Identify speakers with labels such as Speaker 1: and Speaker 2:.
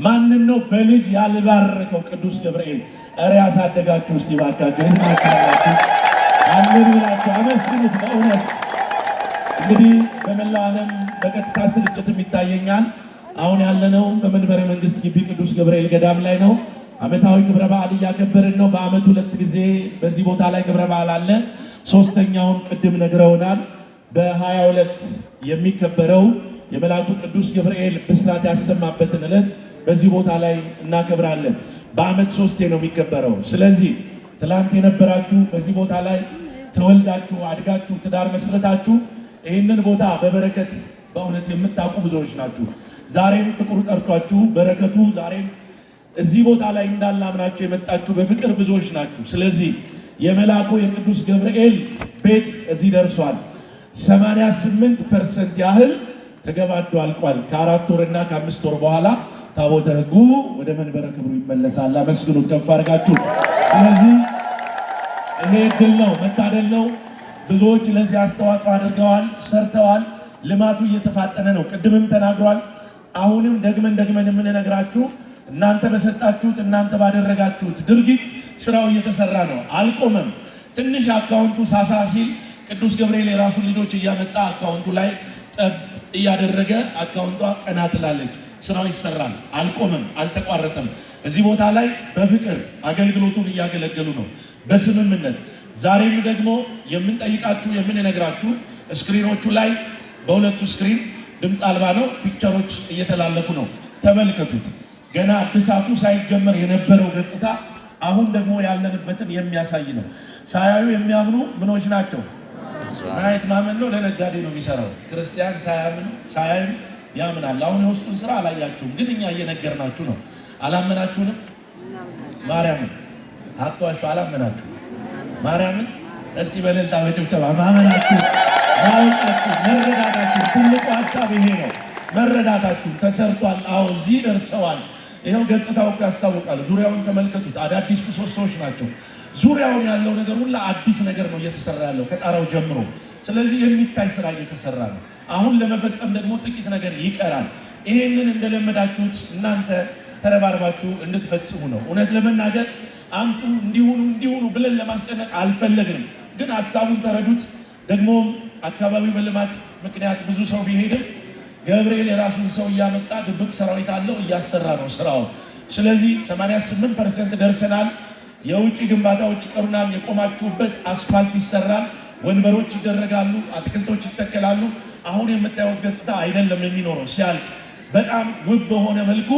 Speaker 1: ማንን ነው በልጅ ያልባረከው ቅዱስ ገብርኤል? እረ ያሳደጋችሁ እስቲ ባካችሁ እንማከራችሁ አለን ብላችሁ አመስግኑት። በእውነት እንግዲህ በመላው ዓለም በቀጥታ ስርጭትም ይታየኛል። አሁን ያለነው በመንበረ መንግስት ግቢ ቅዱስ ገብርኤል ገዳም ላይ ነው። ዓመታዊ ክብረ በዓል እያከበርን ነው። በዓመት 2 ጊዜ በዚህ ቦታ ላይ ክብረ በዓል አለ። ሶስተኛውን ቅድም ነግረውናል። በ22 የሚከበረው የመልአኩ ቅዱስ ገብርኤል ብስራት ያሰማበትን ዕለት በዚህ ቦታ ላይ እናከብራለን። በዓመት 3 ነው የሚከበረው። ስለዚህ ትላንት የነበራችሁ በዚህ ቦታ ላይ ተወልዳችሁ አድጋችሁ ትዳር መስረታችሁ ይህንን ቦታ በበረከት በእውነት የምታውቁ ብዙዎች ናችሁ። ዛሬም ፍቅሩ ጠርቷችሁ በረከቱ ዛሬም እዚህ ቦታ ላይ እንዳላምናችሁ የመጣችሁ በፍቅር ብዙዎች ናችሁ። ስለዚህ የመልአኩ የቅዱስ ገብርኤል ቤት እዚህ ደርሷል። 88% ያህል ተገባዶ አልቋል። ከ4 ወርና ከ5 ወር በኋላ ታቦተ ሕጉ ወደ መንበረ ክብሩ ይመለሳል። አመስግኑት ከፍ አድርጋችሁ። ስለዚህ እኔ ድል ነው መታደል ነው። ብዙዎች ለዚህ አስተዋጽኦ አድርገዋል፣ ሰርተዋል። ልማቱ እየተፋጠነ ነው። ቅድምም ተናግሯል። አሁንም ደግመን የምንነግራችሁ እናንተ በሰጣችሁት እናንተ ባደረጋችሁት ድርጊት ስራው እየተሰራ ነው፣ አልቆመም። ትንሽ አካውንቱ ሳሳ ሲል ቅዱስ ገብርኤል የራሱን ልጆች እያመጣ አካውንቱ ላይ ጠብ እያደረገ አካውንቷ ቀና ትላለች። ስራው ይሰራል፣ አልቆመም፣ አልተቋረጠም። እዚህ ቦታ ላይ በፍቅር አገልግሎቱን እያገለገሉ ነው በስምምነት። ዛሬም ደግሞ የምንጠይቃችሁ የምንነግራችሁ ስክሪኖቹ ላይ በሁለቱ ስክሪን ድምፅ አልባ ነው፣ ፒክቸሮች እየተላለፉ ነው። ተመልከቱት። ገና እድሳቱ ሳይጀመር የነበረው ገጽታ አሁን ደግሞ ያለንበትን የሚያሳይ ነው። ሳያዩ የሚያምኑ ምኖች ናቸው። ማየት ማመን ነው። ለነጋዴ ነው የሚሰራው። ክርስቲያን ሳያይም ያምናል። አሁን የውስጡን ስራ አላያችሁም፣ ግን እኛ እየነገርናችሁ ነው። አላመናችሁንም? ማርያምን አትዋሹ። አላመናችሁ ማርያምን እስቲ በእልልታ በጭብጨባ ማመናችሁ ማወቃችሁ መረዳታችሁ። ትልቁ ሀሳብ ይሄ ነው። መረዳታችሁ ተሰርቷል። አዎ እዚህ ደርሰዋል። ይኸው ገጽታው ያስታውቃል። ዙሪያውን ተመልከቱት። አዳዲስ ምሰሶዎች ናቸው። ዙሪያውን ያለው ነገር ሁላ አዲስ ነገር ነው እየተሰራ ያለው ከጣራው ጀምሮ። ስለዚህ የሚታይ ስራ እየተሰራ ነው። አሁን ለመፈጸም ደግሞ ጥቂት ነገር ይቀራል። ይሄንን እንደለመዳችሁት እናንተ ተረባርባችሁ እንድትፈጽሙ ነው። እውነት ለመናገር አምጡ እንዲሁኑ ብለን ለማስጨነቅ አልፈለግንም፣ ግን ሀሳቡን ተረዱት። ደግሞ አካባቢው በልማት ምክንያት ብዙ ሰው ቢሄድም ገብርኤል የራሱን ሰው እያመጣ ድብቅ ሰራዊት አለው እያሰራ ነው ስራው። ስለዚህ 88% ደርሰናል። የውጭ ግንባታዎች ይቀሩናል። የቆማችሁበት አስፋልት ይሰራል፣ ወንበሮች ይደረጋሉ፣ አትክልቶች ይተከላሉ። አሁን የምታዩት ገጽታ አይደለም የሚኖረው። ሲያልቅ በጣም ውብ በሆነ መልኩ